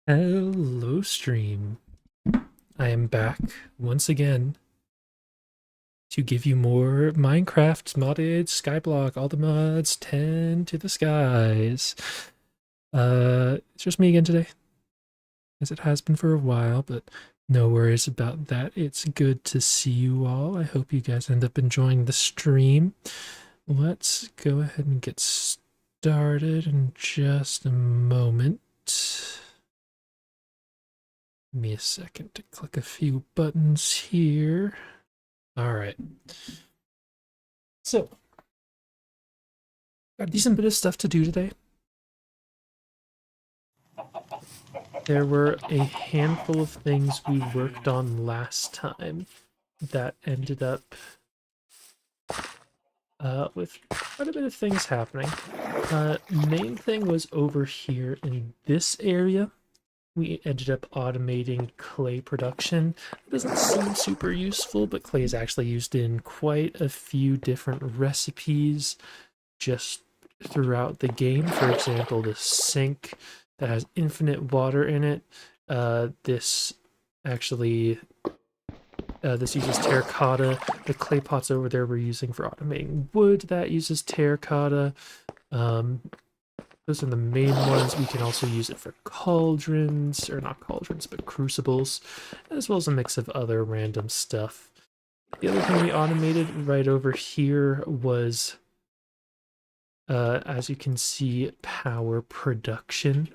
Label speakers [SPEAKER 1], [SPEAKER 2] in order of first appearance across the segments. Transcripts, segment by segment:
[SPEAKER 1] Hello, stream. I am back once again to give you more Minecraft modded Skyblock, all the mods 10 to the skies. It's just me again today, as it has been for a while, but no worries about that. It's good to see you all. I hope you guys end up enjoying the stream. Let's go ahead and get started in just a moment. Give me a second to click a few buttons here. All right. So, got a decent bit of stuff to do today. There were a handful of things we worked on last time that ended up with quite a bit of things happening. Main thing was over here in this area. We ended up automating clay production. It doesn't seem super useful, but clay is actually used in quite a few different recipes just throughout the game. For example, the sink that has infinite water in it. This uses terracotta. The clay pots over there we're using for automating wood that uses terracotta. Those are the main ones. We can also use it for cauldrons, or not cauldrons, but crucibles, as well as a mix of other random stuff. The other thing we automated right over here was, as you can see, power production.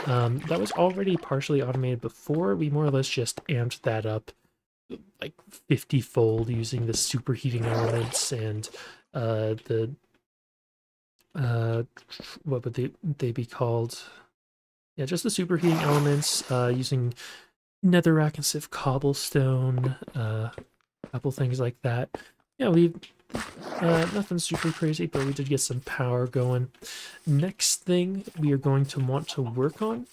[SPEAKER 1] That was already partially automated before. We more or less just amped that up like 50-fold using the superheating elements and what would they be called? Yeah, just the superheating elements, using netherrack and sieve cobblestone, a couple things like that. Yeah, we nothing super crazy, but we did get some power going. Next thing we are going to want to work on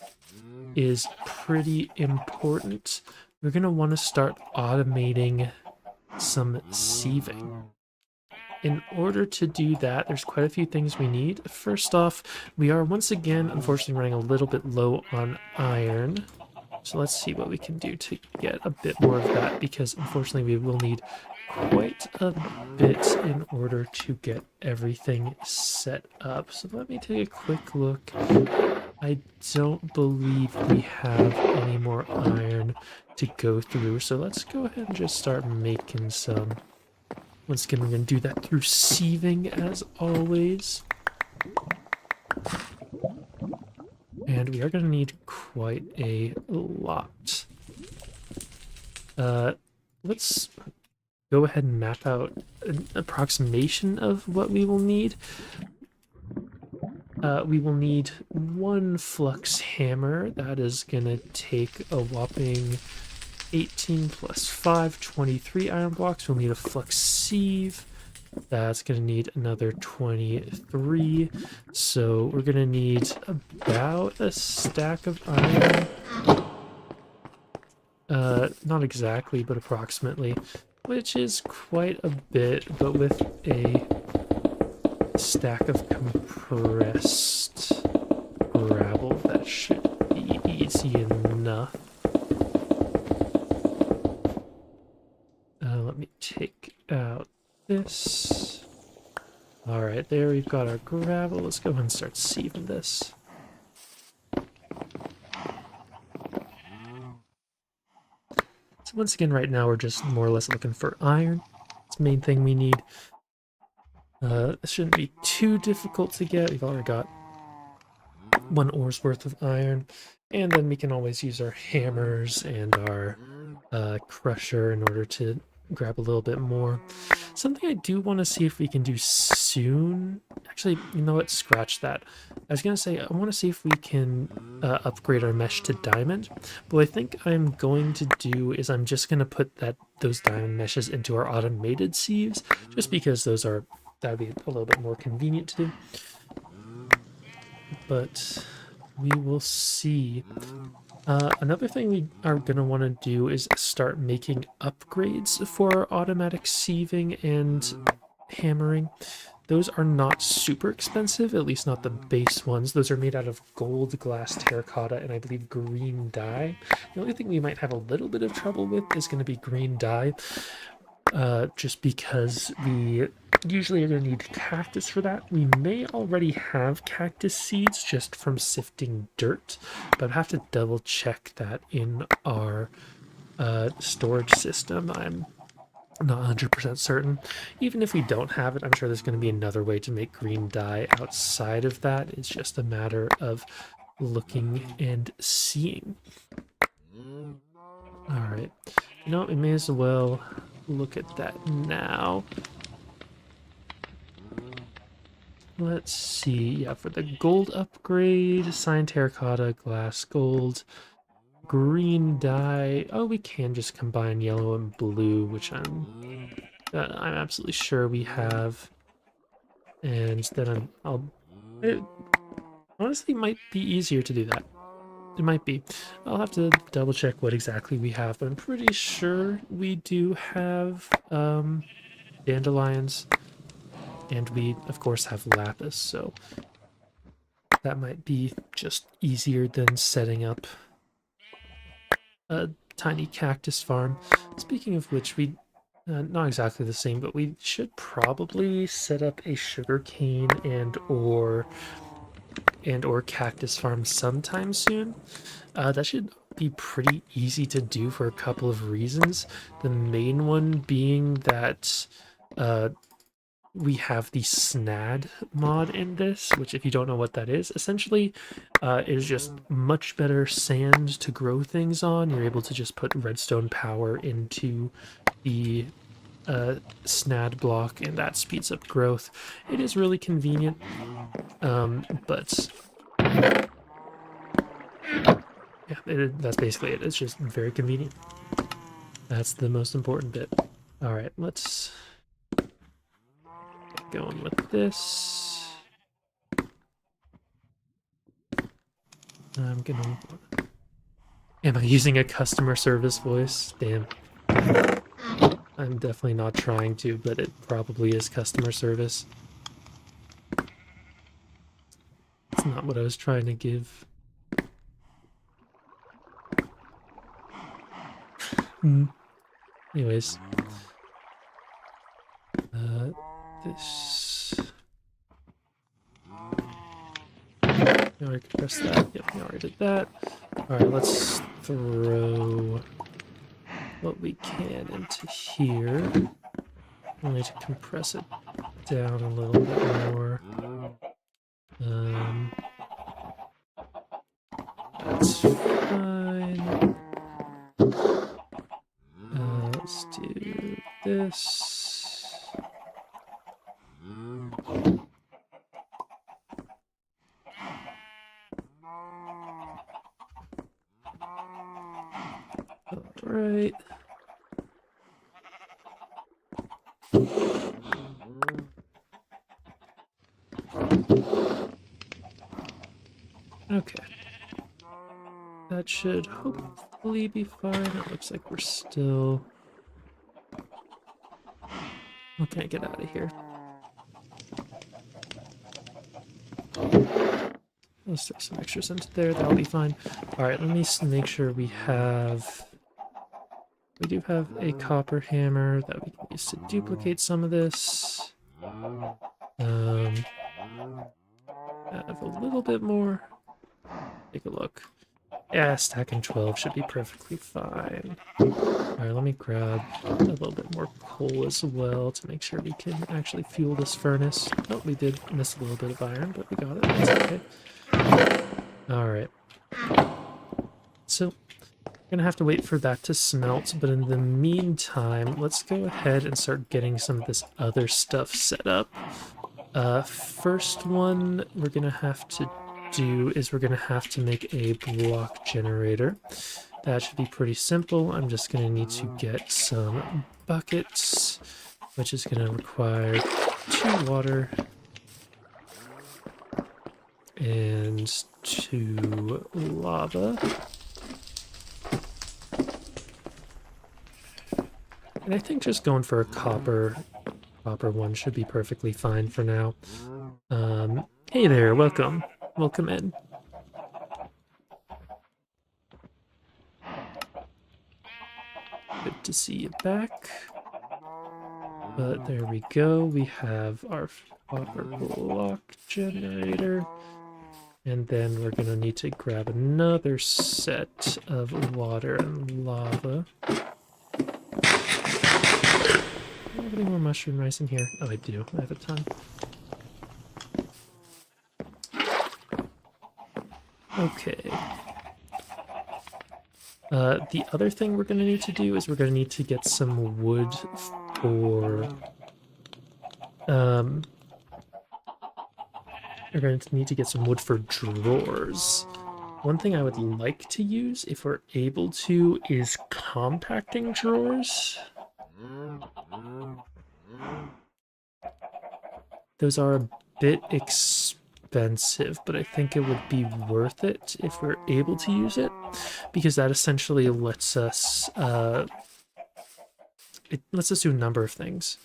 [SPEAKER 1] is pretty important. We're going to want to start automating some sieving. In order to do that, there's quite a few things we need. First off, we are once again, unfortunately, running a little bit low on iron. So let's see what we can do to get a bit more of that, because unfortunately we will need quite a bit in order to get everything set up. So let me take a quick look. I don't believe we have any more iron to go through, so let's go ahead and just start making some. Once again, we're going to do that through sieving, as always. And we are going to need quite a lot. Let's go ahead and map out an approximation of what we will need. We will need one flux hammer. That is going to take a whopping 18 plus 5, 23 iron blocks. We'll need a flux sieve. That's going to need another 23. So we're going to need about a stack of iron. Not exactly, but approximately, which is quite a bit, but with a stack of compressed gravel, that should be easy enough. Let me take out this. Alright, there we've got our gravel. Let's go ahead and start sieving this. So once again, right now we're just more or less looking for iron. It's the main thing we need. This shouldn't be too difficult to get. We've already got 1 ore's worth of iron. And then we can always use our hammers and our crusher in order to grab a little bit more. Something I do want to see if we can do soon. Actually, you know what? Scratch that. I was going to say, I want to see if we can upgrade our mesh to diamond. But what I think I'm going to do is I'm just going to put those diamond meshes into our automated sieves, just because that would be a little bit more convenient to do. But we will see. Another thing we are going to want to do is start making upgrades for our automatic sieving and hammering. those are not super expensive, at least not the base ones. Those are made out of gold, glass, terracotta, and I believe green dye. The only thing we might have a little bit of trouble with is going to be green dye, just because we usually are going to need cactus for that. We may already have cactus seeds just from sifting dirt, but I have to double check that in our storage system. I'm not 100% certain. Even if we don't have it, I'm sure there's going to be another way to make green dye outside of that. It's just a matter of looking and seeing. Alright, you know, we may as well look at that now. Let's see, yeah, for the gold upgrade, cyan terracotta, glass gold, green dye. Oh, we can just combine yellow and blue, which I'm absolutely sure we have. And then it honestly might be easier to do that. It might be. I'll have to double check what exactly we have, but I'm pretty sure we do have dandelions, and we of course have lapis, so that might be just easier than setting up a tiny cactus farm. Speaking of which, we not exactly the same, but we should probably set up a sugarcane and or cactus farm sometime soon. That should be pretty easy to do for a couple of reasons. The main one being that we have the snad mod in this, which if you don't know what that is, essentially is just much better sand to grow things on. You're able to just put redstone power into the snad block, and that speeds up growth. It is really convenient, but yeah, that's basically it. It's just very convenient. That's the most important bit. All right, let's get going with this. I'm gonna... Am I using a customer service voice? Damn. I'm definitely not trying to, but it probably is customer service. It's not what I was trying to give. Anyways. This... Now I can press that. Yep, we already did that. Alright, let's throw what we can into here. I need to compress it down a little bit more. That's fine. Let's do this. All right. Okay. That should hopefully be fine. It looks like we're still... How can I get out of here? Let's throw some extras into there. That'll be fine. Alright, let me make sure we have... We do have a copper hammer that we can use to duplicate some of this. I have a little bit more. Take a look. Yeah, stacking 12 should be perfectly fine. Alright, let me grab a little bit more coal as well to make sure we can actually fuel this furnace. Oh, we did miss a little bit of iron, but we got it. That's okay. Alright. So, we're gonna have to wait for that to smelt, but in the meantime, let's go ahead and start getting some of this other stuff set up. First one we're gonna have to do is we're gonna have to make a block generator. That should be pretty simple. I'm just gonna need to get some buckets, which is gonna require 2 water and 2 lava. And I think just going for a copper copper one should be perfectly fine for now. Hey there, welcome. Welcome in. Good to see you back. But there we go. We have our copper block generator. And then we're going to need to grab another set of water and lava. Do I have any more mushroom rice in here? Oh, I do. I have a ton. Okay. The other thing we're going to need to do is we're going to need to get some wood for... we're going to need to get some wood for drawers. One thing I would like to use, if we're able to, is compacting drawers. Those are a bit expensive, but I think it would be worth it if we're able to use it, because that essentially lets us, it lets us do a number of things.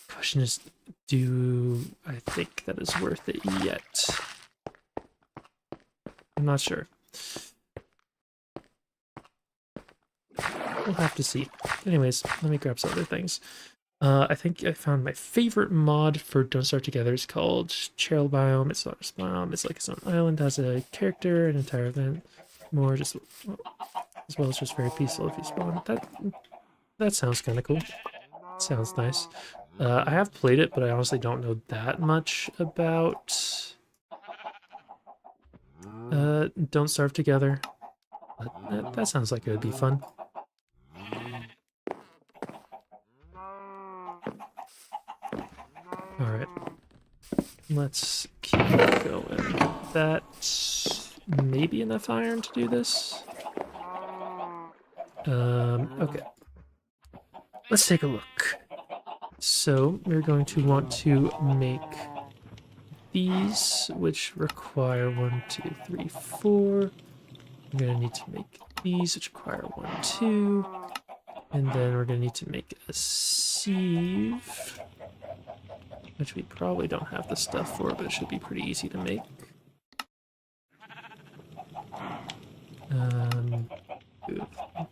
[SPEAKER 1] Question is, do I think that is worth it yet? I'm not sure. We'll have to see. Anyways, let me grab some other things. I think I found my favorite mod for Don't Start Together. It's called Cheryl Biome. It's not a biome. It's like its own island, has a character, an entire event, more just as well as just very peaceful if you spawn. That sounds kind of cool. Sounds nice. I have played it, but I honestly don't know that much about Don't Starve Together. But that sounds like it would be fun. Alright. Let's keep going. That's maybe enough iron to do this. Okay. Let's take a look. So, we're going to want to make these, which require 1, 2, 3, 4. We're going to need to make these, which require 1, 2. And then we're going to need to make a sieve, which we probably don't have the stuff for, but it should be pretty easy to make.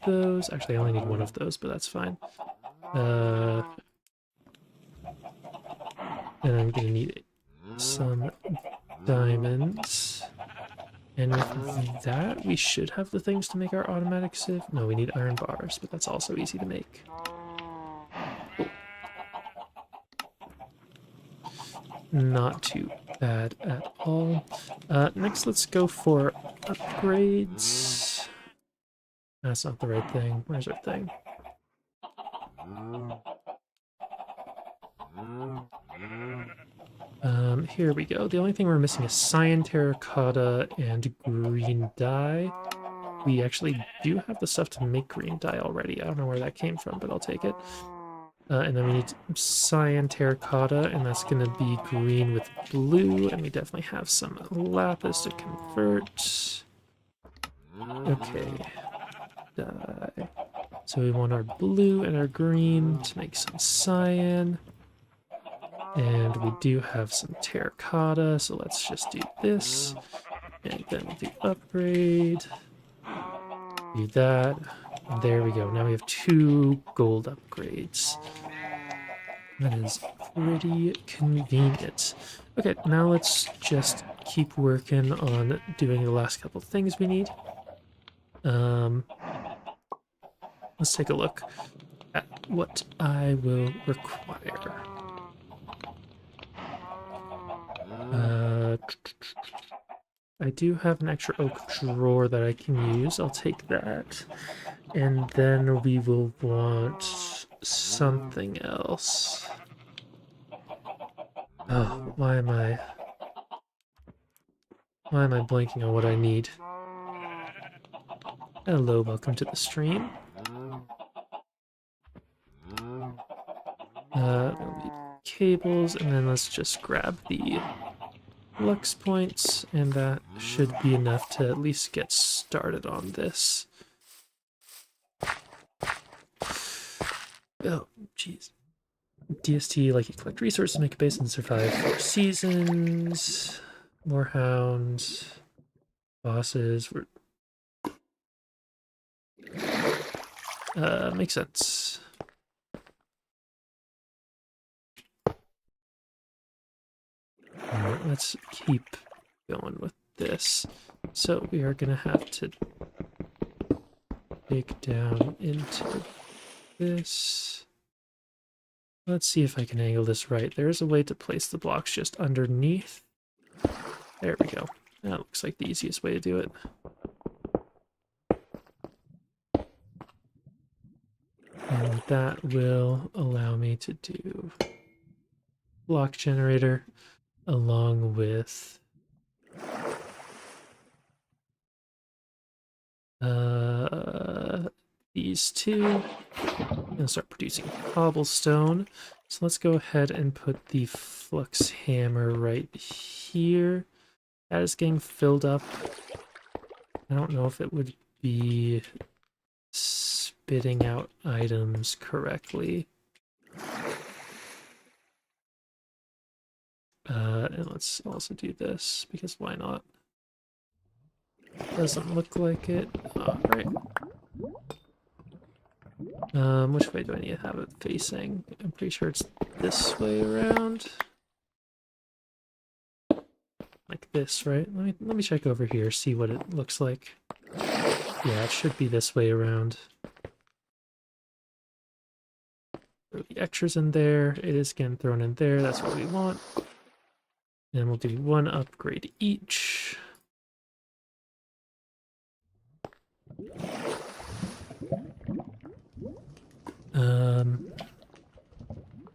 [SPEAKER 1] Those. Actually, I only need one of those, but that's fine. And I'm going to need some diamonds. And with that, we should have the things to make our automatic sieve. No, we need iron bars, but that's also easy to make. Oh. Not too bad at all. Next, let's go for upgrades. That's not the right thing. Where's our thing? Here we go. The only thing we're missing is cyan, terracotta, and green dye. We actually do have the stuff to make green dye already. I don't know where that came from, but I'll take it. And then we need cyan, terracotta, and that's going to be green with blue, and we definitely have some lapis to convert. Okay. Dye. So we want our blue and our green to make some cyan. And we do have some terracotta, so let's just do this. And then we'll do upgrade. Do that. And there we go. Now we have 2 gold upgrades. That is pretty convenient. Okay, now let's just keep working on doing the last couple things we need. Let's take a look at what I will require. I do have an extra oak drawer that I can use. I'll take that. And then we will want something else. Oh, why am I blanking on what I need? Hello, welcome to the stream. We'll need cables, and then let's just grab the lux points, and that should be enough to at least get started on this. Jeez. DST, like you collect resources, make a base, and survive 4 seasons. More hounds. Bosses. Makes sense. Alright, let's keep going with this. So we are gonna have to dig down into this. Let's see if I can angle this right. There is a way to place the blocks just underneath. There we go. That looks like the easiest way to do it. And that will allow me to do block generator along with these two. I'm gonna start producing cobblestone. So let's go ahead and put the flux hammer right here. That is getting filled up. I don't know if it would be spitting out items correctly. And let's also do this, because why not? Doesn't look like it. Alright. Which way do I need to have it facing? I'm pretty sure it's this way around. Like this, right? Let me check over here, see what it looks like. Yeah, it should be this way around. Throw the extras in there. It is getting thrown in there. That's what we want. And we'll do 1 upgrade each.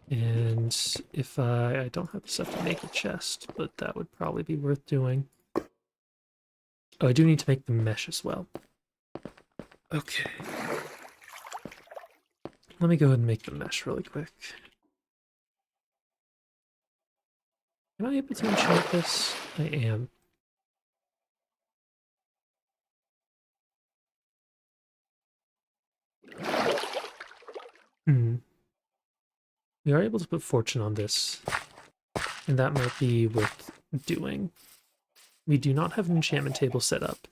[SPEAKER 1] And if I don't have the stuff to make a chest, but that would probably be worth doing. Oh, I do need to make the mesh as well. Okay. Let me go ahead and make the mesh really quick. Am I able to enchant this? I am. We are able to put fortune on this, and that might be worth doing. We do not have an enchantment table set up,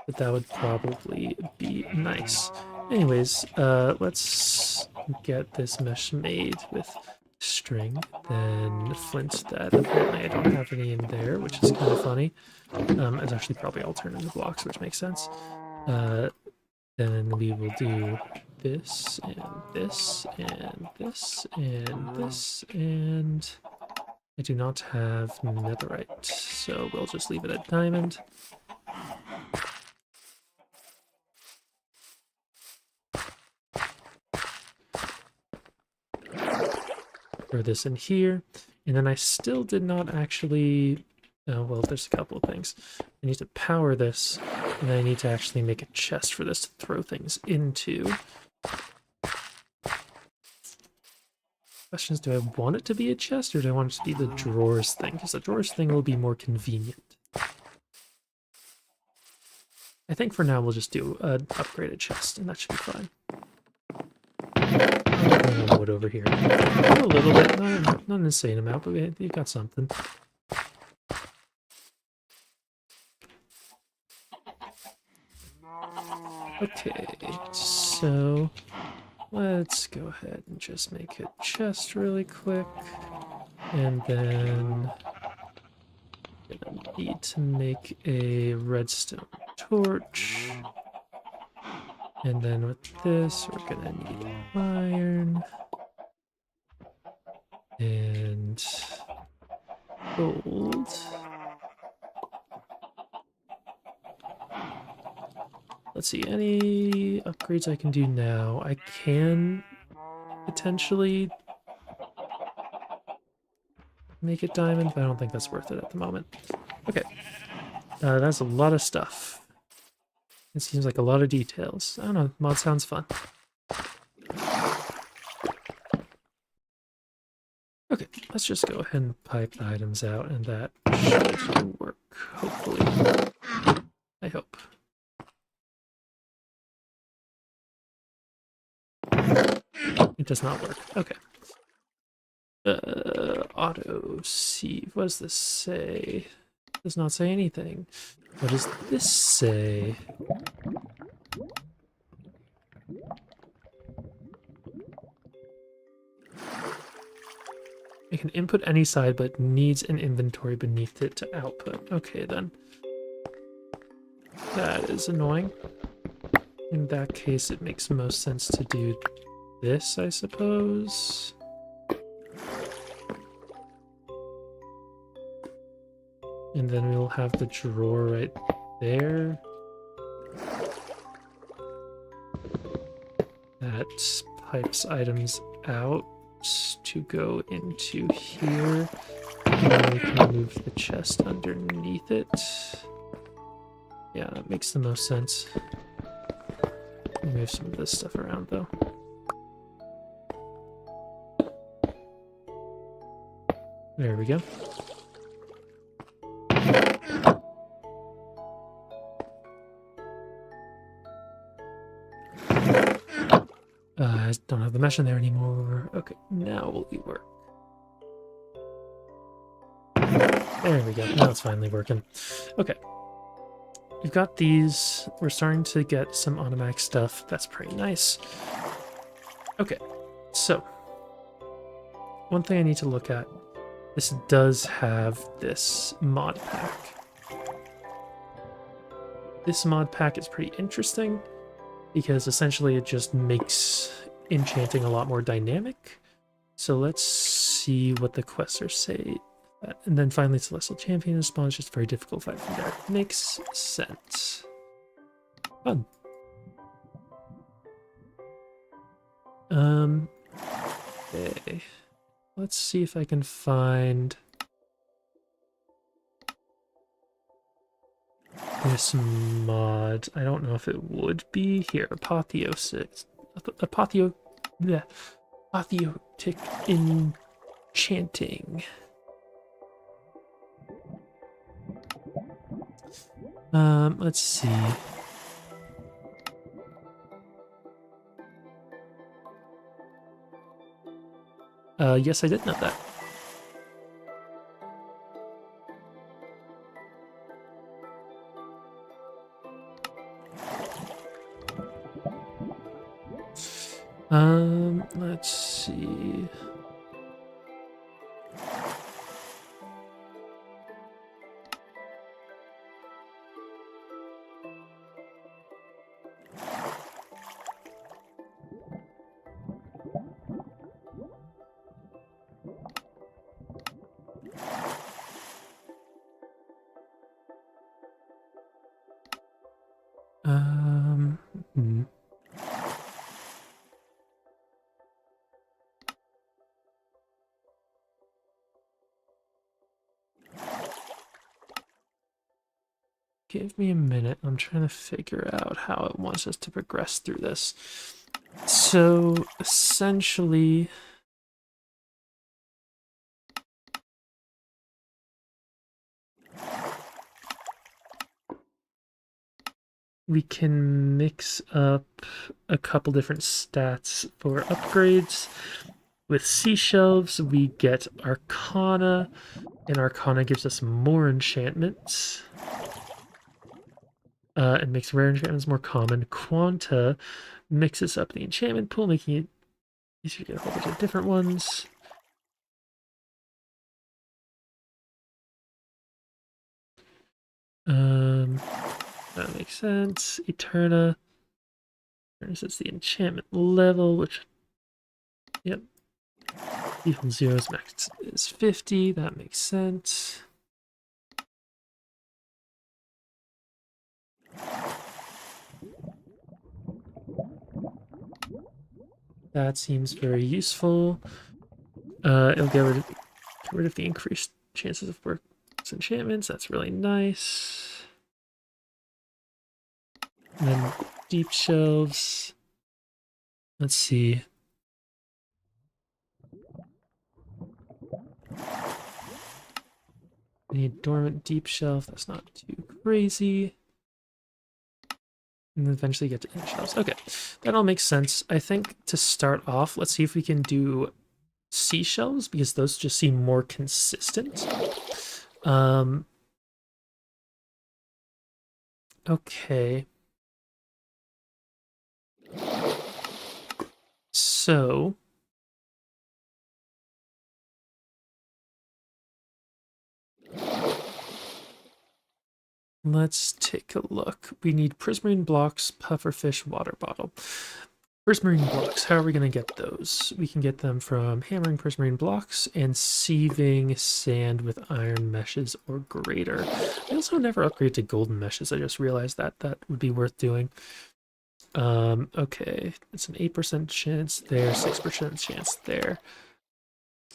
[SPEAKER 1] but that would probably be nice. Anyways, let's get this mesh made with string, then flint that apparently I don't have any in there, which is kind of funny. It's actually probably all turned into blocks, which makes sense. Then we will do this, and this, and this, and this, and I do not have netherite, so we'll just leave it at diamond. Throw this in here, and then I still did not actually... Oh, well, there's a couple of things. I need to power this, and then I need to actually make a chest for this to throw things into. Question is, do I want it to be a chest, or do I want it to be the drawers thing? Because the drawers thing will be more convenient. I think for now we'll just do an upgraded chest, and that should be fine. Wood over here. A little bit, not an insane amount, but we've got something. Okay, so let's go ahead and just make a chest really quick, and then I'm gonna need to make a redstone torch, and then with this we're gonna need iron and gold. Let's see, any upgrades I can do now? I can potentially make it diamond, but I don't think that's worth it at the moment. Okay, that's a lot of stuff. It seems like a lot of details. I don't know, mod sounds fun. Okay, let's just go ahead and pipe the items out, and that should work, hopefully. I hope. It does not work. Okay. Auto sieve. What does this say? It does not say anything. What does this say? It can input any side, but needs an inventory beneath it to output. Okay, then. That is annoying. In that case, it makes most sense to do this, I suppose. And then we'll have the drawer right there. That pipes items out to go into here. And then we can move the chest underneath it. Yeah, that makes the most sense. Move some of this stuff around, though. There we go. I don't have the mesh in there anymore. Okay, now will it work? There we go. Now it's finally working. Okay. We've got these. We're starting to get some automatic stuff. That's pretty nice. Okay, so one thing I need to look at. This does have this mod pack. This mod pack is pretty interesting because essentially it just makes enchanting a lot more dynamic. So let's see what the quests are saying. And then finally, Celestial Champion is spawned. It's just a very difficult fight from there. Makes sense. Fun. Okay. Let's see if I can find this mod. I don't know if it would be here. Apotheosis. Apotheotic enchanting. Let's see. Yes, I did know that. Let's see. Hmm. Give me a minute. I'm trying to figure out how it wants us to progress through this. So, essentially, we can mix up a couple different stats for upgrades. With sea shelves, we get Arcana, and Arcana gives us more enchantments. It makes rare enchantments more common. Quanta mixes up the enchantment pool, making it easier to get a whole bunch of different ones. That makes sense. Eterna sets the enchantment level, which, yep. Default zeros max is 50. That makes sense. That seems very useful. It'll get rid of the increased chances of works enchantments. That's really nice. And then deep shelves. Let's see. I need dormant deep shelf. That's not too crazy. And then eventually get to inner shelves. Okay, that all makes sense. I think to start off, let's see if we can do seashells, because those just seem more consistent. Okay. So let's take a look. We need prismarine blocks, pufferfish, water bottle. Prismarine blocks, how are we going to get those? We can get them from hammering prismarine blocks and sieving sand with iron meshes or grater. I also never upgrade to golden meshes. I just realized that that would be worth doing. Okay, it's an 8% chance there, 6% chance there.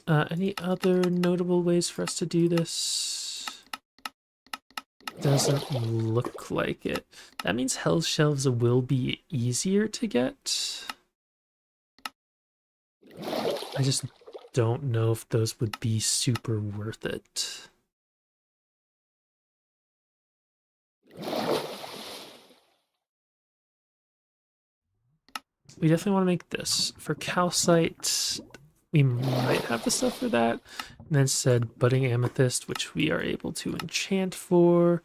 [SPEAKER 1] Any other notable ways for us to do this? Doesn't look like it. That means hell shelves will be easier to get. I just don't know if those would be super worth it. We definitely want to make this. For calcite, we might have the stuff for that. And then said budding amethyst, which we are able to enchant for.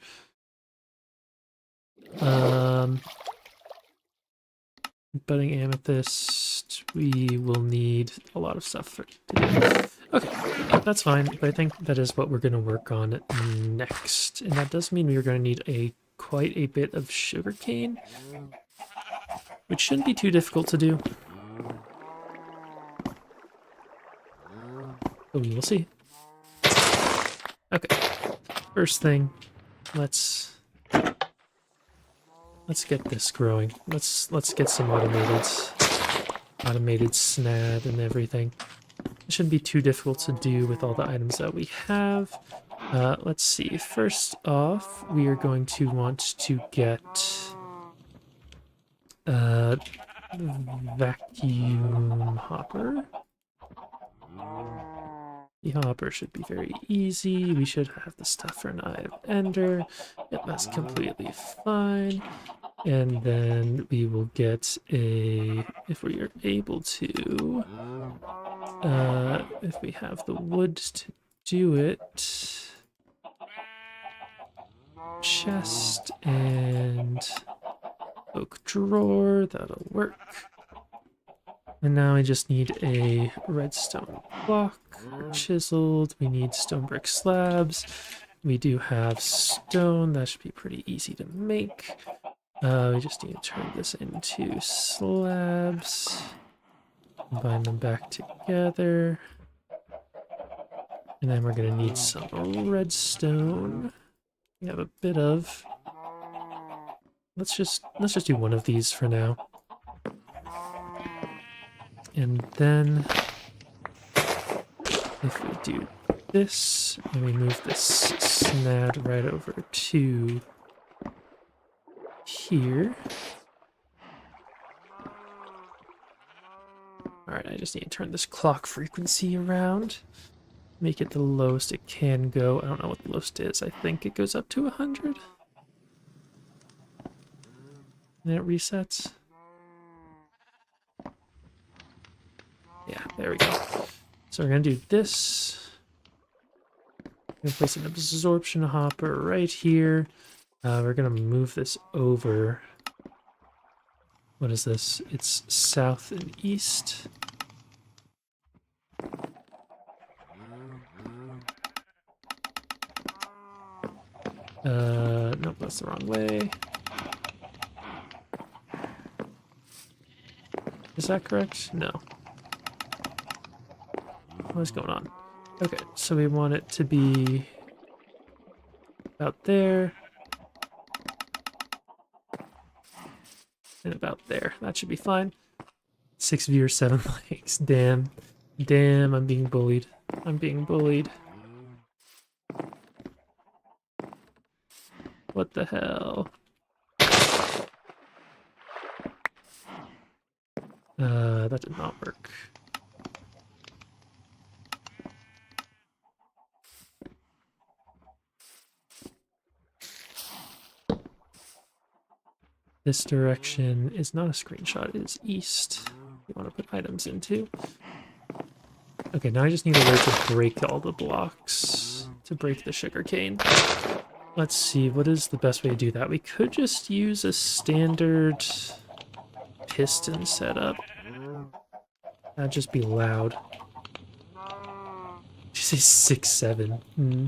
[SPEAKER 1] Budding amethyst, we will need a lot of stuff for today. Okay, that's fine, but I think that is what we're going to work on next. And that does mean we are going to need quite a bit of sugarcane, which shouldn't be too difficult to do. But we will see. Okay, first thing, let's get this growing. Let's get some automated snad and everything. It shouldn't be too difficult to do with all the items that we have. Let's see. First off, we are going to want to get vacuum hopper. The hopper should be very easy. We should have the stuff for an Eye of Ender. Yep, that's completely fine. And then we will get if we are able to, if we have the wood to do it, chest and oak drawer, that'll work. And now I just need a redstone block, chiseled, we need stone brick slabs. We do have stone, that should be pretty easy to make. We just need to turn this into slabs, combine them back together, and then we're gonna need some redstone. We have a bit of. Let's just do one of these for now, and then if we do this and we move this snad right over to here. Alright, I just need to turn this clock frequency around. Make it the lowest it can go. I don't know what the lowest is. I think it goes up to 100. And then it resets. Yeah, there we go. So we're going to do this. I'm going to place an absorption hopper right here. We're going to move this over. What is this? It's south and east. Nope, that's the wrong way. Is that correct? No. What is going on? Okay, so we want it to be about there. And about there. That should be fine. 6 viewers, 7 likes. Damn. Damn, I'm being bullied. I'm being bullied. What the hell? That did not work. This direction is not a screenshot, it is east. You want to put items into. Okay, now I just need a way to break all the blocks, to break the sugarcane. Let's see, what is the best way to do that? We could just use a standard piston setup. That'd just be loud. Did you say 6-7? Hmm.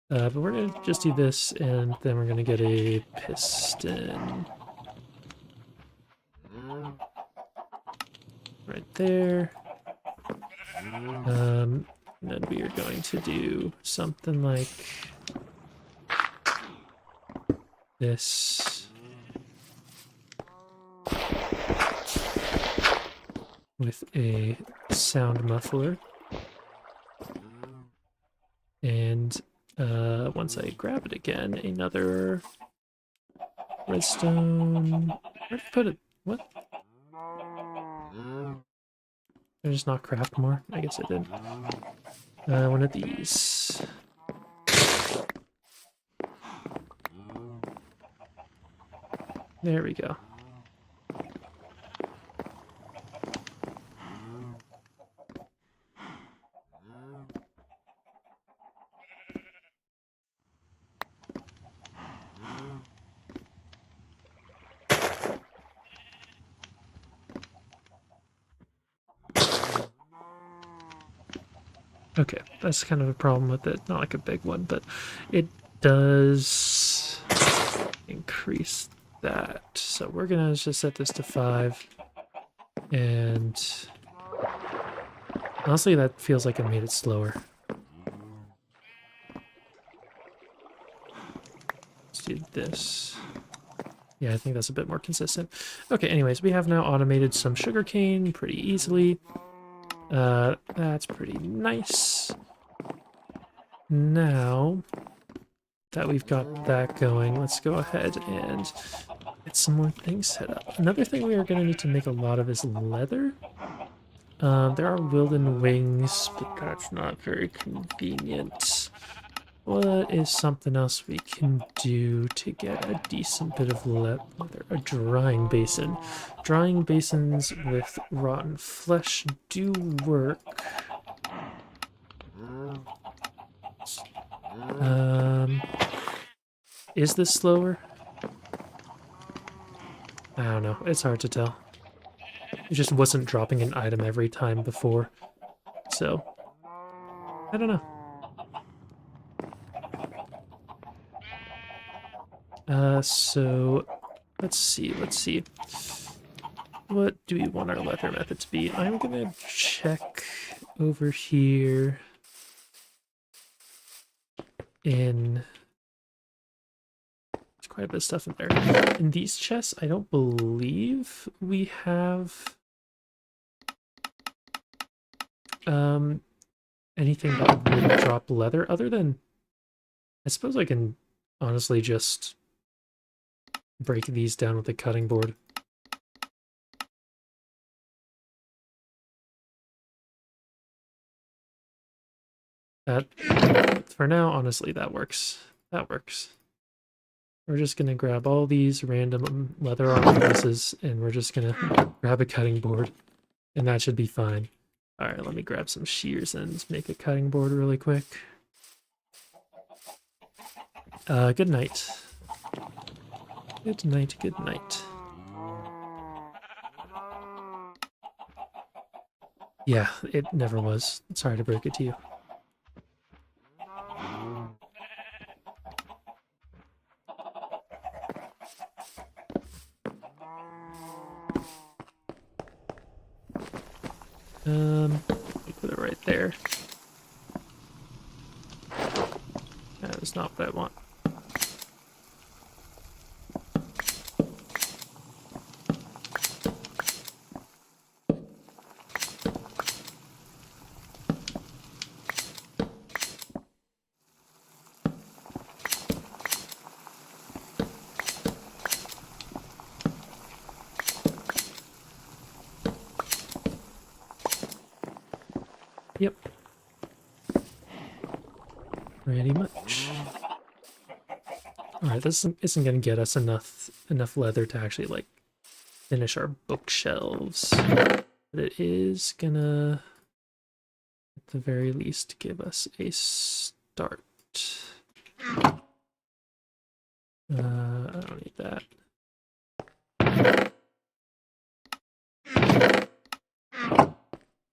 [SPEAKER 1] But we're gonna just do this, and then we're gonna get a piston. Right there. And then we are going to do something like this. With a sound muffler. And once I grab it again, another redstone. Where did I put it? What? Did I just not craft more? I guess I did. One of these. There we go. Okay, that's kind of a problem with it. Not like a big one, but it does increase that. So we're gonna just set this to 5. And honestly, that feels like it made it slower. Let's do this. Yeah, I think that's a bit more consistent. Okay, anyways, we have now automated some sugarcane pretty easily. That's pretty nice. Now that we've got that going, let's go ahead and get some more things set up. Another thing we are going to need to make a lot of is leather. There are wilden wings, but that's not very convenient. What is something else we can do to get a decent bit of leather? A drying basin. Drying basins with rotten flesh do work. Is this slower? I don't know. It's hard to tell. It just wasn't dropping an item every time before. So, I don't know. So, let's see. What do we want our leather method to be? I'm gonna check over here in... There's quite a bit of stuff in there. In these chests, I don't believe we have anything that would drop leather other than... I suppose I can honestly just break these down with a cutting board. That, for now, honestly, that works. That works. We're just gonna grab all these random leather armor pieces, and we're just gonna grab a cutting board, and that should be fine. Alright, let me grab some shears and make a cutting board really quick. Good night. Good night, good night. Yeah, it never was. Sorry to break it to you. Put it right there. That is not what I want. Yep. pretty much. Alright, this isn't gonna get us enough leather to actually, like, finish our bookshelves. But it is gonna, at the very least, give us a start. I don't need that.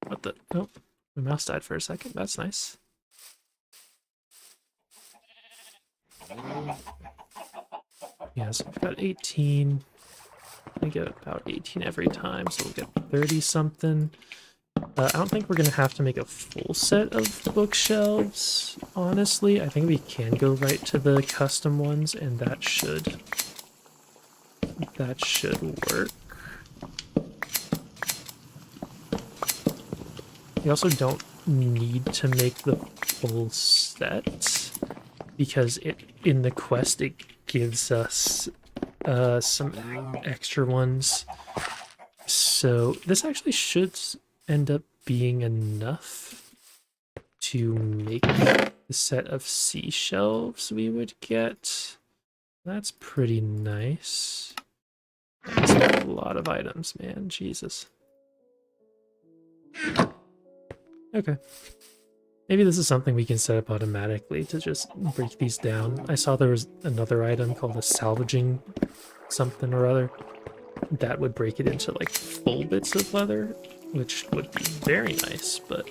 [SPEAKER 1] What the? Oh, my mouse died for a second. That's nice. Yeah, so we've got 18. I get about 18 every time, so we'll get 30 something. I don't think we're going to have to make a full set of bookshelves, honestly. I think we can go right to the custom ones, and that should work. We also don't need to make the full set, because in the quest it gives us some extra ones. So this actually should end up being enough to make the set of seashelves we would get. That's pretty nice. That's a lot of items, man. Jesus. Okay. Maybe this is something we can set up automatically to just break these down. I saw there was another item called a salvaging something or other that would break it into like full bits of leather, which would be very nice, but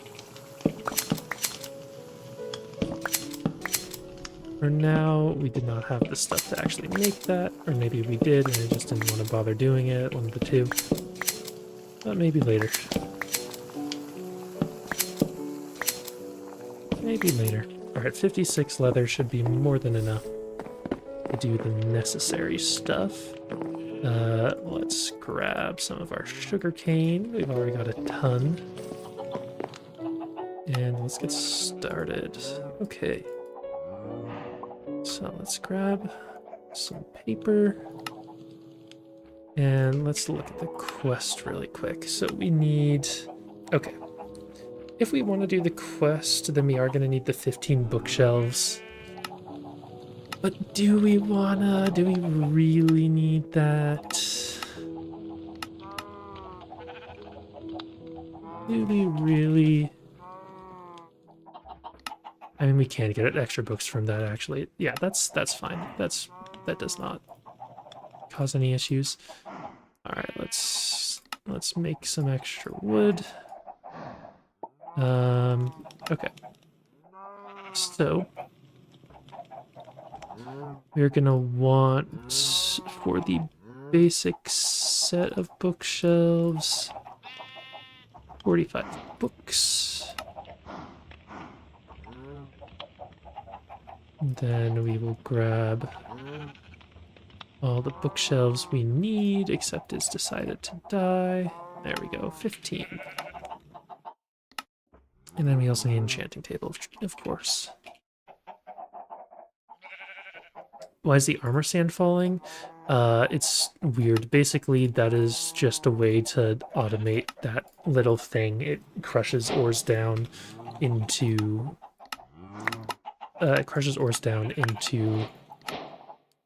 [SPEAKER 1] for now we did not have the stuff to actually make that, or maybe we did and I just didn't want to bother doing it, one of the two. But maybe later. Maybe later. Alright, 56 leather should be more than enough to do the necessary stuff. Let's grab some of our sugar cane. We've already got a ton. And let's get started. Okay. So let's grab some paper. And let's look at the quest really quick. So we need... Okay. If we want to do the quest, then we are going to need the 15 bookshelves. But do we really need that? Do we really? I mean, we can get extra books from that, actually. Yeah, that's fine. That does not cause any issues. All right, let's make some extra wood. Okay. So we're gonna want, for the basic set of bookshelves, 45 books. Then we will grab all the bookshelves we need, except it's decided to die. There we go, 15. And then we also need an enchanting table, of course. Why is the armor sand falling? It's weird. Basically, that is just a way to automate that little thing. It crushes ores down into...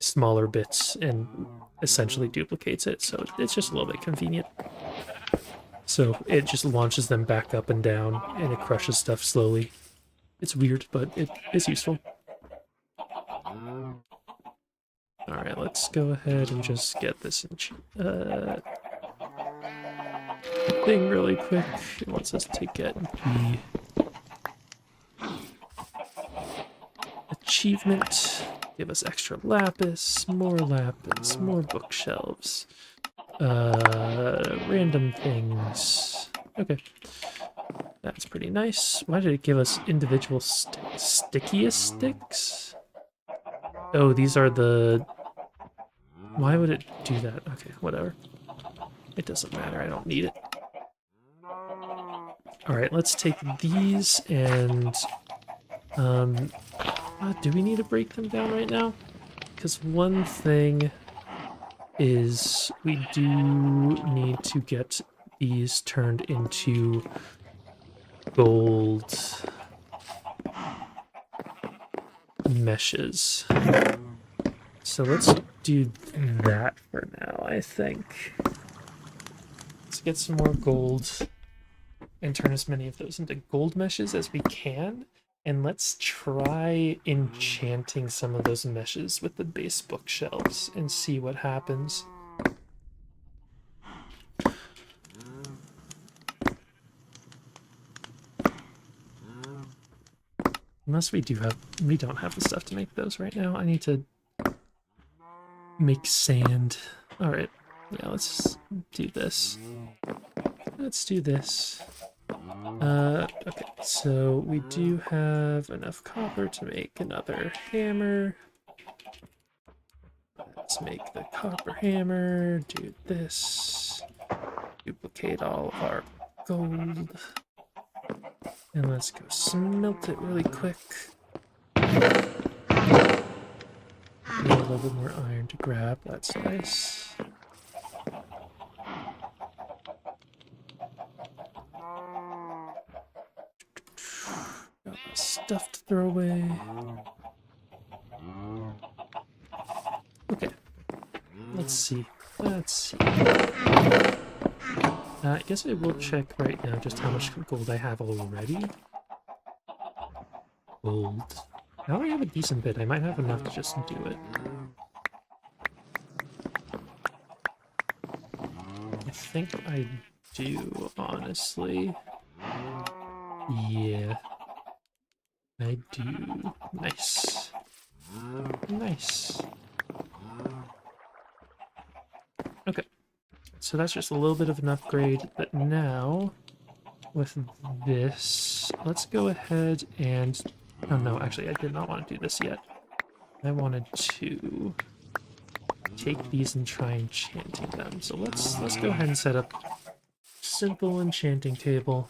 [SPEAKER 1] smaller bits and essentially duplicates it, so it's just a little bit convenient. So it just launches them back up and down, and it crushes stuff slowly. It's weird, but it is useful. Alright, let's go ahead and just get this thing really quick. It wants us to get the achievement. Give us extra lapis, more bookshelves. Random things. Okay. That's pretty nice. Why did it give us individual stickiest sticks? Oh, these are the... Why would it do that? Okay, whatever. It doesn't matter, I don't need it. Alright, let's take these and... do we need to break them down right now? Because one thing is we do need to get these turned into gold. meshes. So let's do that for now, I think. Let's get some more gold and turn as many of those into gold meshes as we can. And let's try enchanting some of those meshes with the base bookshelves and see what happens. Unless we don't have the stuff to make those right now. I need to make sand. All right, yeah, let's do this. Let's do this. Okay, so we do have enough copper to make another hammer. Let's make the copper hammer, do this, duplicate all of our gold, and let's go smelt it really quick. Need a little bit more iron to grab, that's nice. Got my stuff to throw away. Okay, let's see. I guess I will check right now just how much gold I have already. Gold. Now I have a decent bit. I might have enough to just do it. I think I do, honestly. Yeah. I do. Nice. Nice. Okay. So that's just a little bit of an upgrade, but now with this, let's go ahead and... Oh no, actually I did not want to do this yet. I wanted to take these and try enchanting them. So let's go ahead and set up simple enchanting table.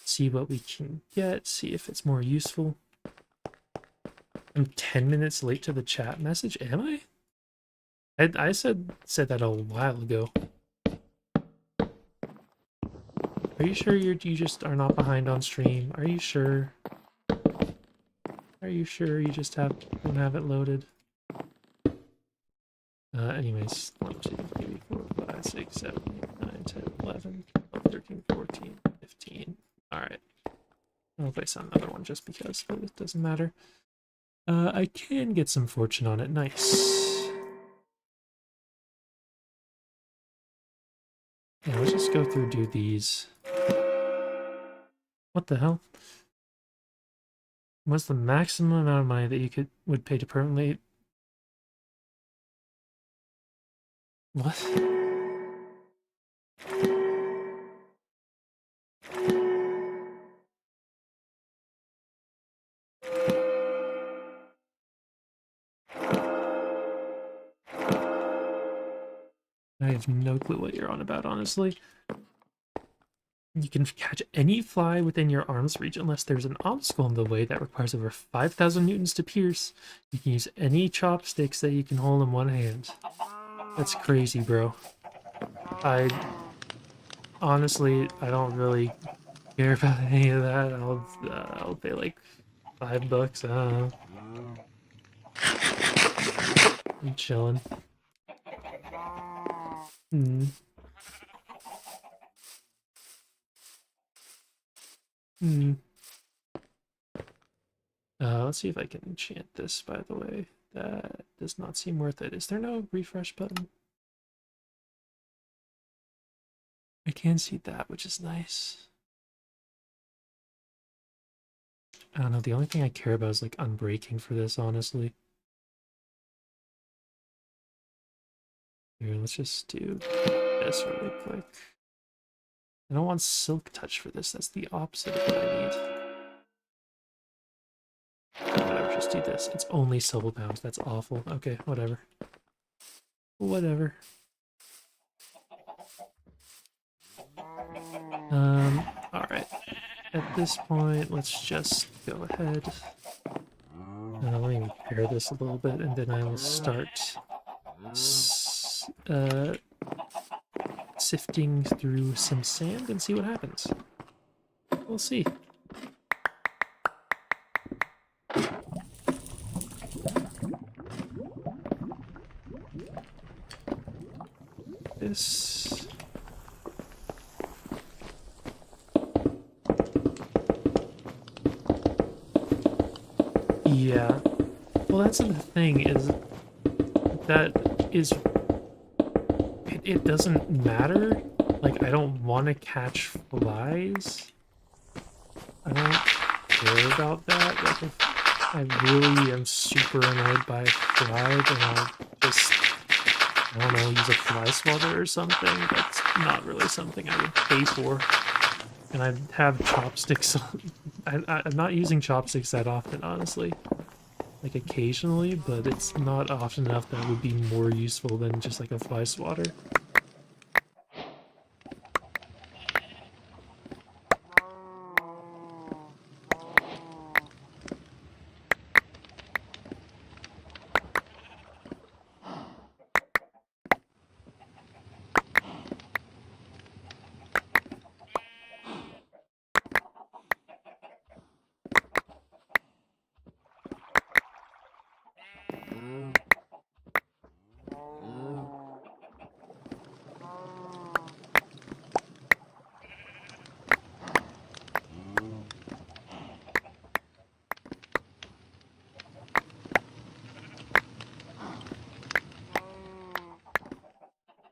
[SPEAKER 1] See what we can get, see if it's more useful. I'm 10 minutes late to the chat message, am I? I said that a while ago. Are you sure you just are not behind on stream? Are you sure? Are you sure you just don't have it loaded? Anyways, 1, 2, 3, 4, 5, 6, 7, 8, 9, 10, 11, 12, 13, 14, 15. Alright. I'll place on another one just because, but it doesn't matter. I can get some fortune on it. Nice. Yeah, let's just go through, do these. What the hell? What's the maximum amount of money that you would pay to permanently... What? I have no clue what you're on about, honestly. You can catch any fly within your arm's reach unless there's an obstacle in the way that requires over 5,000 newtons to pierce. You can use any chopsticks that you can hold in one hand. That's crazy, bro. Honestly, I don't really care about any of that. I'll pay like $5. I don't know. I'm chilling. Let's see if I can enchant this, by the way. That does not seem worth it. Is there no refresh button? I can see that, which is nice. I don't know, the only thing I care about is like unbreaking for this, honestly. Here, let's just do this really quick. I don't want silk touch for this, that's the opposite of what I need. Whatever, just do this. It's only silver pounds, that's awful. Okay, whatever. Whatever. Alright. At this point, let's just go ahead. Let me repair this a little bit, and then I will start sifting through some sand and see what happens. We'll see. this. Yeah. Well, that's the thing, is that is it doesn't matter. Like, I don't want to catch flies. I don't care about that. Like, if I really am super annoyed by a fly, then I'll just, I don't know, use a fly swatter or something. That's not really something I would pay for. And I have chopsticks. I'm not using chopsticks that often, honestly. Like, occasionally, but it's not often enough that it would be more useful than just like a fly swatter.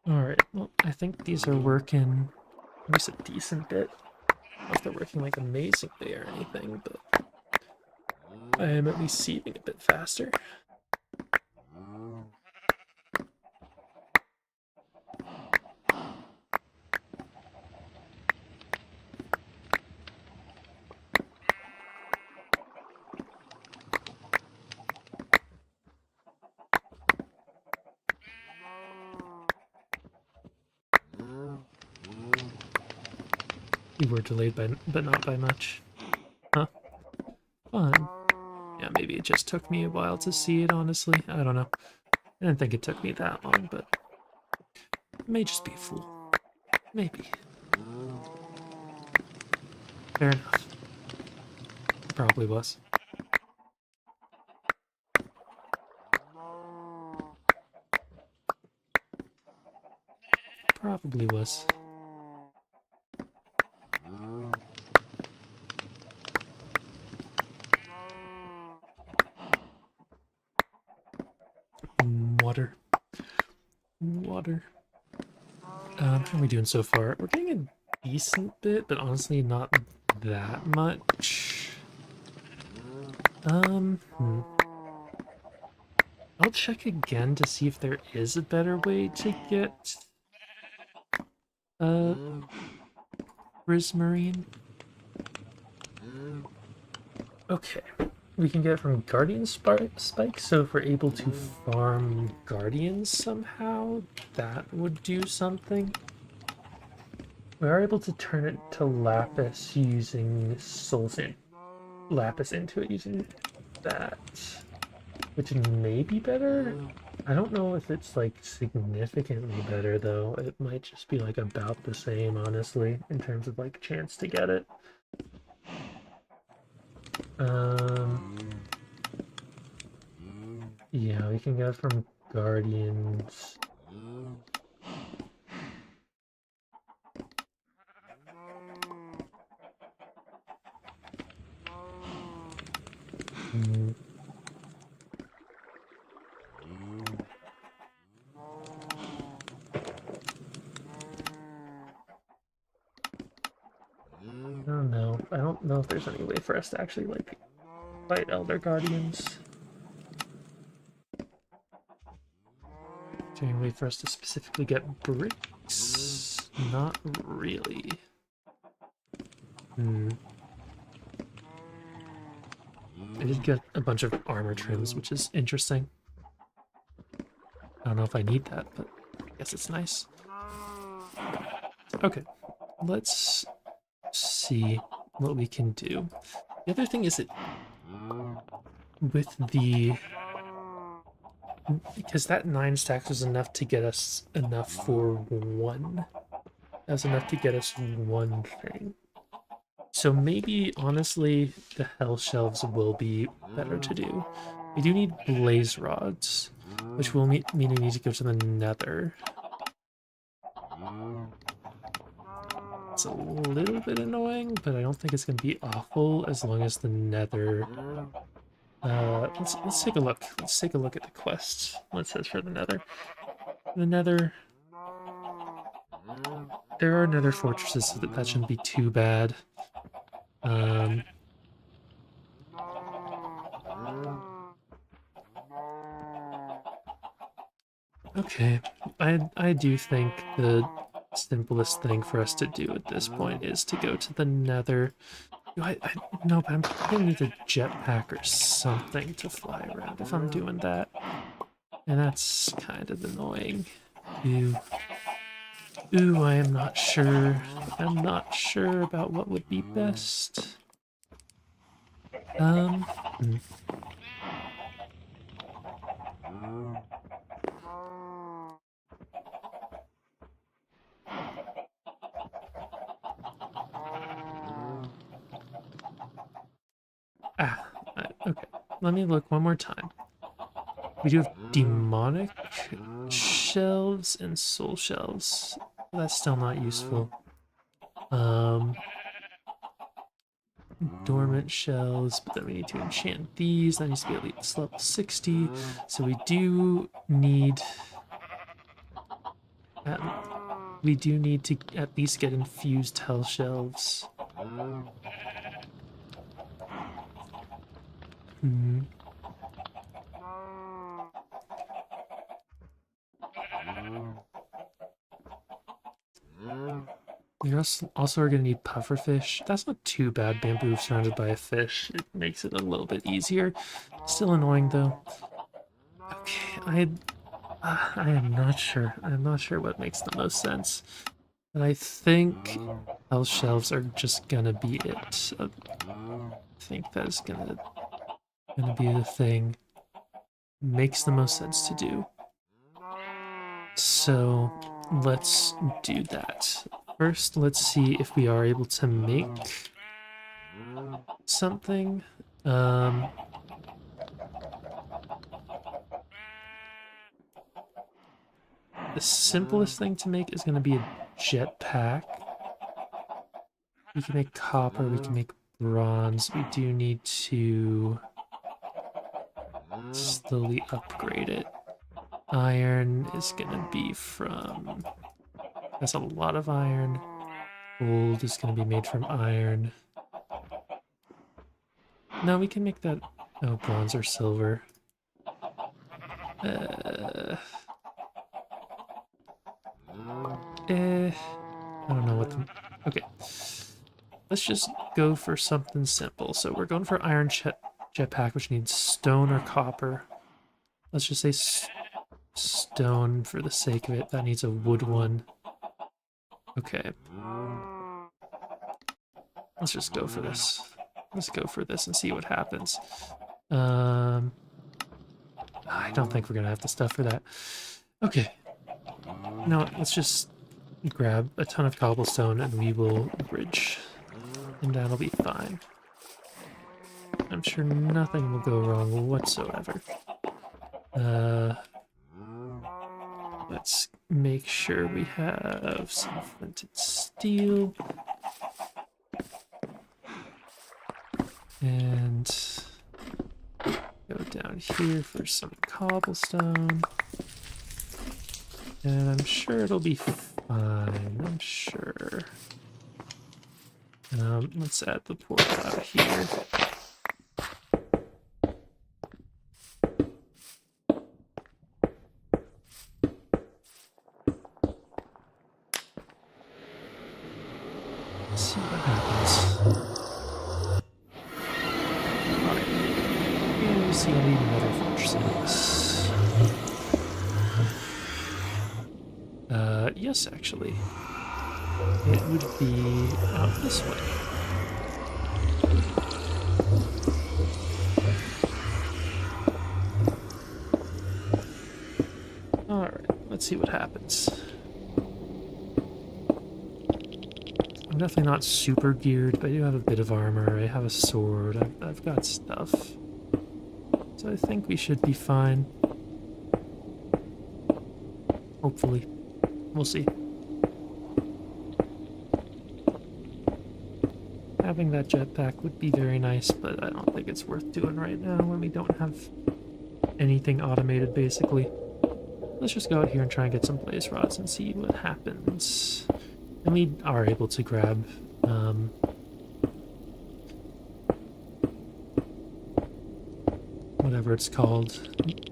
[SPEAKER 1] Alright, well, I think these are working at least a decent bit. Not if they're working like amazingly or anything, but I am at least seeding a bit faster. We were delayed by, but not by much. Huh? Fun. Yeah, maybe it just took me a while to see it, honestly. I don't know. I didn't think it took me that long, but it may just be a fool. Maybe. Fair enough. It probably was. Probably was. Water. Water. How are we doing so far? We're getting a decent bit, but honestly not that much. I'll check again to see if there is a better way to get rizz marine. Okay, we can get it from guardian spikes, so if we're able to farm guardians somehow, that would do something. We are able to turn it to lapis using soul sand. Lapis into it using that, which may be better. I don't know if it's like significantly better though. It might just be like about the same, honestly, in terms of like chance to get it. Yeah, we can get it from guardians. I don't know if there's any way for us to actually like fight elder guardians. Is there any way for us to specifically get bricks? Not really. I did get a bunch of armor trims, which is interesting. I don't know if I need that, but I guess it's nice. Okay, let's see what we can do. The other thing is that with the... because that 9 stacks was enough to get us enough for one. That was enough to get us one thing. So maybe, honestly, the hell shelves will be better to do. We do need blaze rods, which will mean we need to go to the nether. It's a little bit annoying, but I don't think it's going to be awful as long as the nether... let's take a look. Let's take a look at the quest. What it says for the nether. The nether... There are nether fortresses, so that shouldn't be too bad. Okay, I do think the simplest thing for us to do at this point is to go to the nether. No, but I'm gonna need a jetpack or something to fly around if I'm doing that. And that's kind of annoying. Ooh. Ooh, I am not sure. I'm not sure about what would be best. Hmm. Okay. Let me look one more time. We do have demonic shelves and soul shelves. That's still not useful. Dormant shells, but then we need to enchant these. That needs to be at least level 60. So we do need... to at least get infused hell shelves. Hmm. We're also are going to need pufferfish. That's not too bad, bamboo surrounded by a fish. It makes it a little bit easier. Still annoying, though. Okay, I am not sure. I'm not sure what makes the most sense. But I think hell shelves are just going to be it. I think that's going to be the thing. Makes the most sense to do. So let's do that. First, let's see if we are able to make something. The simplest thing to make is going to be a jetpack. We can make copper, we can make bronze. We do need to slowly upgrade it. Iron is going to be from... That's a lot of iron. Gold is going to be made from iron. No, we can make that... Oh, bronze or silver. I don't know what the... Okay. Let's just go for something simple. So we're going for iron jetpack, which needs stone or copper. Let's just say stone for the sake of it. That needs a wood one. Okay. Let's just go for this. Let's go for this and see what happens. I don't think we're gonna have the stuff for that. Okay. No, let's just grab a ton of cobblestone and we will bridge. And that'll be fine. I'm sure nothing will go wrong whatsoever. Let's make sure we have some flinted steel. And go down here for some cobblestone. And I'm sure it'll be fine, I'm sure. Let's add the portal out here. Let's see what happens. Alright. Here we see another fortress. Yes, actually. It would be out this way. Alright, let's see what happens. I'm definitely not super geared, but I do have a bit of armor. I have a sword. I've got stuff. So I think we should be fine. Hopefully. We'll see. Having that jetpack would be very nice, but I don't think it's worth doing right now when we don't have anything automated, basically. Let's just go out here and try and get some blaze rods and see what happens. And we are able to grab whatever it's called,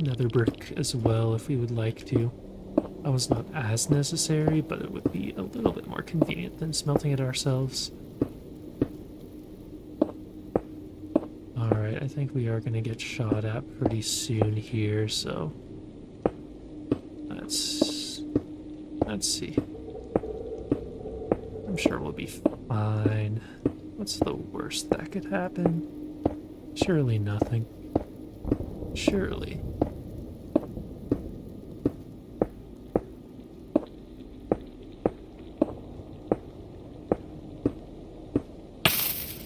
[SPEAKER 1] nether brick as well if we would like to. That was not as necessary, but it would be a little bit more convenient than smelting it ourselves. Alright, I think we are going to get shot at pretty soon here, so let's see. I'm sure we'll be fine. What's the worst that could happen? Surely nothing. Surely.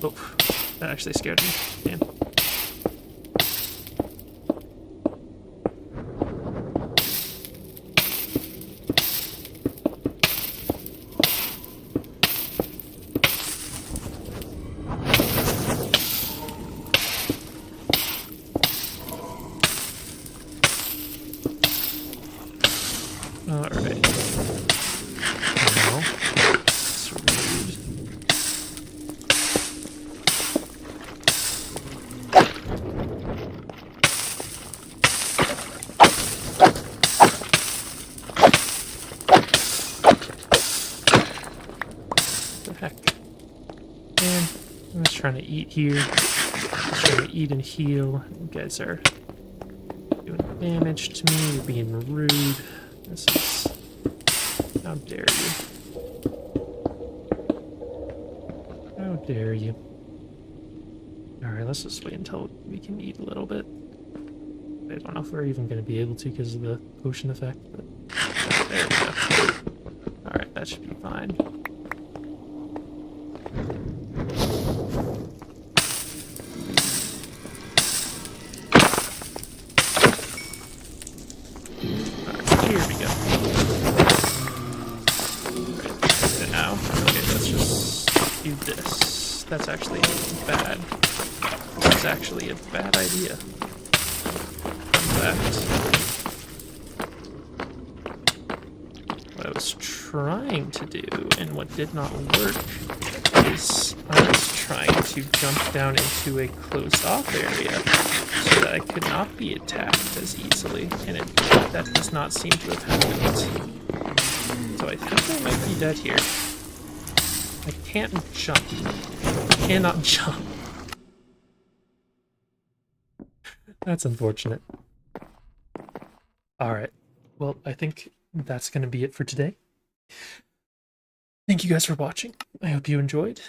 [SPEAKER 1] Oh, that actually scared me. Man. Alright. Now, it's rude. What the heck? Man, I'm just trying to eat here. Just trying to eat and heal. You guys are doing damage to me. You're being rude. This is... How dare you? How dare you? Alright, let's just wait until we can eat a little bit. I don't know if we're even going to be able to because of the potion effect, but there we go. Alright, that should be fine. Alright, here we go. Right, now, okay, let's just do this. That's actually bad. That's actually a bad idea. What I was trying to do, and what did not work, is I was trying to jump down into a closed-off area so that I could not be attacked as easily, and that does not seem to have happened. So I think I might be dead here. I can't jump. I cannot jump. That's unfortunate. Alright, well, I think that's going to be it for today. Thank you guys for watching. I hope you enjoyed.